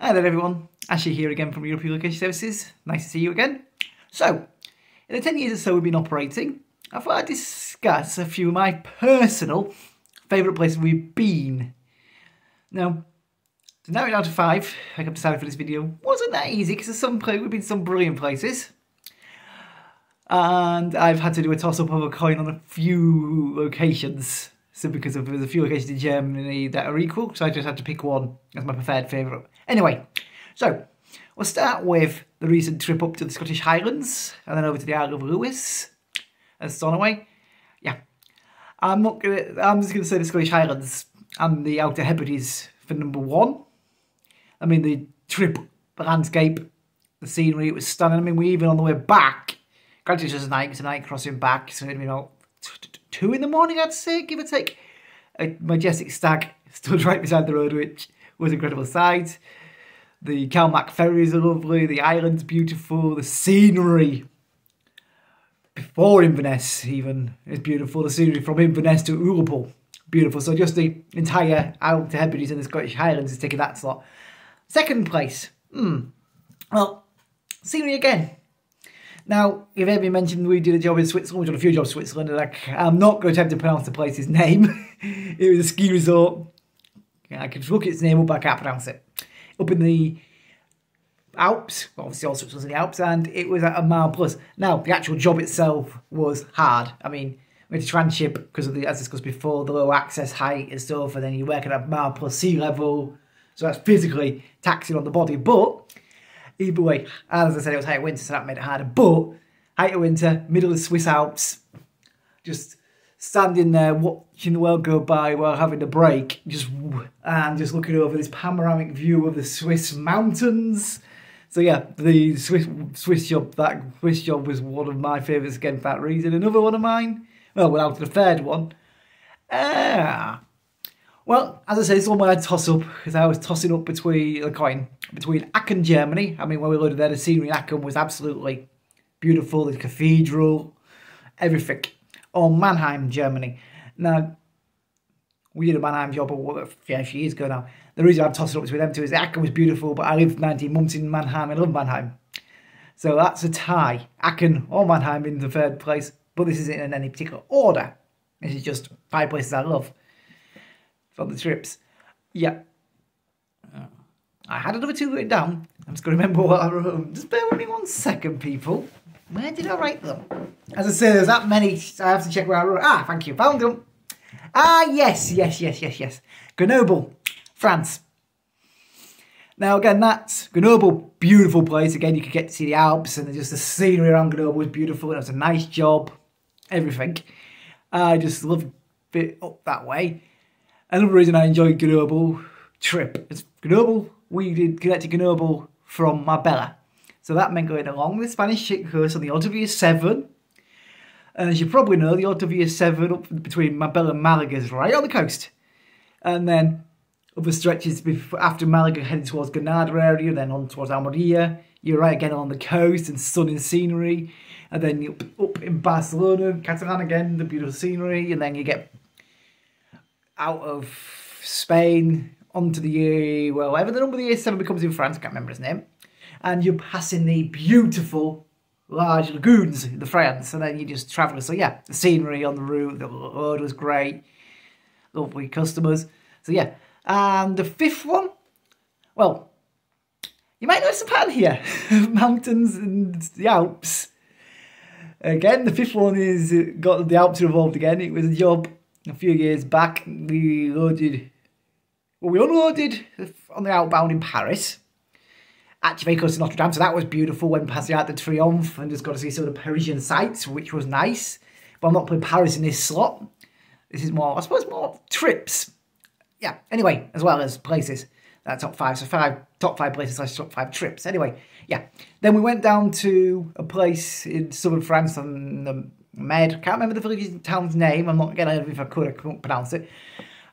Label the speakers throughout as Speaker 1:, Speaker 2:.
Speaker 1: Hi there everyone, Ashley here again from European Location Services. Nice to see you again. So, in the 10 years or so we've been operating, I thought I'd discuss a few of my personal favourite places we've been. Now, to narrow it down to 5, like I've decided for this video, wasn't that easy because we've been some brilliant places. And I've had to do a toss-up of a coin on a few locations. So because there's a few locations in Germany that are equal, so I just had to pick one as my preferred favourite. Anyway, so we'll start with the recent trip up to the Scottish Highlands and then over to the Isle of Lewis and Stornoway. Yeah, I'm just gonna say the Scottish Highlands and the Outer Hebrides for number 1. I mean the trip, the landscape, the scenery, it was stunning. I mean we even on the way back, granted it was just a night crossing back, so it'd been about 2 in the morning, I'd say, give or take. A majestic stag stood right beside the road, which was an incredible sight. The Calmac ferries are lovely, the island's beautiful, the scenery before Inverness even is beautiful. The scenery from Inverness to Ullapool, beautiful. So just the entire Outer Hebrides and the Scottish Highlands is taking that slot. Second place, well, scenery again. Now, you've heard me mention we did a job in Switzerland, we've done a few jobs in Switzerland, and I'm not going to attempt to pronounce the place's name. It was a ski resort. I could look at its name up, but I can't pronounce it. Up in the Alps, well, obviously all Switzerland's in the Alps, and it was at a mile plus. Now, the actual job itself was hard. I mean, we had to tranship because of the, as discussed before, the low access height and stuff, and then you work at a mile plus sea level, so that's physically taxing on the body, but either way, as I said, it was height of winter, so that made it harder. But height of winter, middle of the Swiss Alps, just standing there watching the world go by while having a break, just looking over this panoramic view of the Swiss mountains. So yeah, the Swiss job was one of my favourites again for that reason. Another one of mine, well, without the third one. Well, as I said, it's one where I toss up, because I was tossing up between Aachen, Germany. I mean, when we loaded there, the scenery in Aachen was absolutely beautiful. The cathedral, everything. Or Mannheim, Germany. Now, we did a Mannheim job a few years ago now. The reason I'm tossing up between them two is Aachen was beautiful, but I lived 19 months in Mannheim. I love Mannheim. So that's a tie. Aachen or Mannheim in the third place, but this isn't in any particular order. This is just 5 places I love from the trips. Yeah. I had another 2 written down. I'm just going to remember what I wrote them. Just bear with me 1 second, people. Where did I write them? As I say, there's that many, so I have to check where I wrote. Ah, thank you. Found them. Ah, yes. Grenoble, France. Now, again, that's Grenoble, beautiful place. Again, you could get to see the Alps, and just the scenery around Grenoble was beautiful. It was a nice job. Everything. I just loved it up that way. Another reason I enjoyed Grenoble trip is Grenoble. We did connect to Grenoble from Marbella. So that meant going along the Spanish coast on the Autovia 7. And as you probably know, the Autovia 7 up between Marbella and Malaga is right on the coast. And then other stretches after Malaga heading towards Granada area, then on towards Almeria. You're right again on the coast and stunning scenery. And then up in Barcelona, Catalan again, the beautiful scenery. And then you get out of Spain onto the well, whatever the number of the A7 becomes in France, I can't remember his name. And you're passing the beautiful large lagoons in France, and then you just travel. So yeah, the scenery on the route, the road was great, lovely customers. So yeah, and the 5th one, well, you might notice a pattern here, mountains and the Alps. Again, the 5th one is got the Alps involved again. It was a job a few years back. We unloaded on the outbound in Paris. Actually very close to Notre Dame, so that was beautiful when passing out the Triomphe and just got to see some of the Parisian sights, which was nice. But I'm not putting Paris in this slot. This is more, I suppose, more trips. Yeah, anyway, as well as places. That top 5, so top 5 places / top 5 trips. Anyway, yeah. Then we went down to a place in southern France on the Med. Can't remember the village town's name. I'm not getting it if I couldn't pronounce it.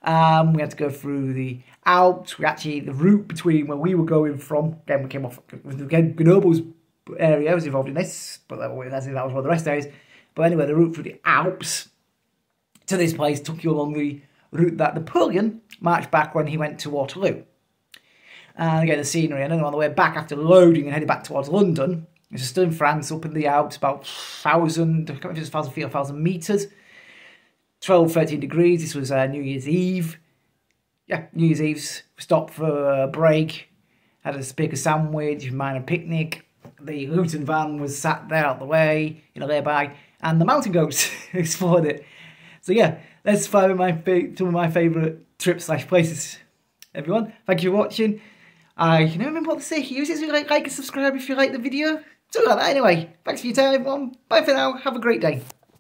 Speaker 1: We had to go through the Alps. The route between where we were going from, again, we came off, again, Grenoble's area was involved in this, but that was one of the rest areas. But anyway, the route through the Alps to this place took you along the route that Napoleon marched back when he went to Waterloo. and again the scenery. And then on the way back after loading and heading back towards London, this is still in France, up in the Alps, about 1,000, I can't remember if it's 1,000 feet or 1,000 metres, 12, 13 degrees. This was New Year's Eve. Yeah, New Year's Eve. Stopped for a break, had a big sandwich, minor picnic. The Luton van was sat there out the way, you know, nearby, and the mountain goats explored it. So yeah, that's some of my favourite trips / places. Everyone, thank you for watching. I can never remember what to say. Use it to like and subscribe if you like the video. Something like that anyway. Thanks for your time, everyone. Bye for now. Have a great day.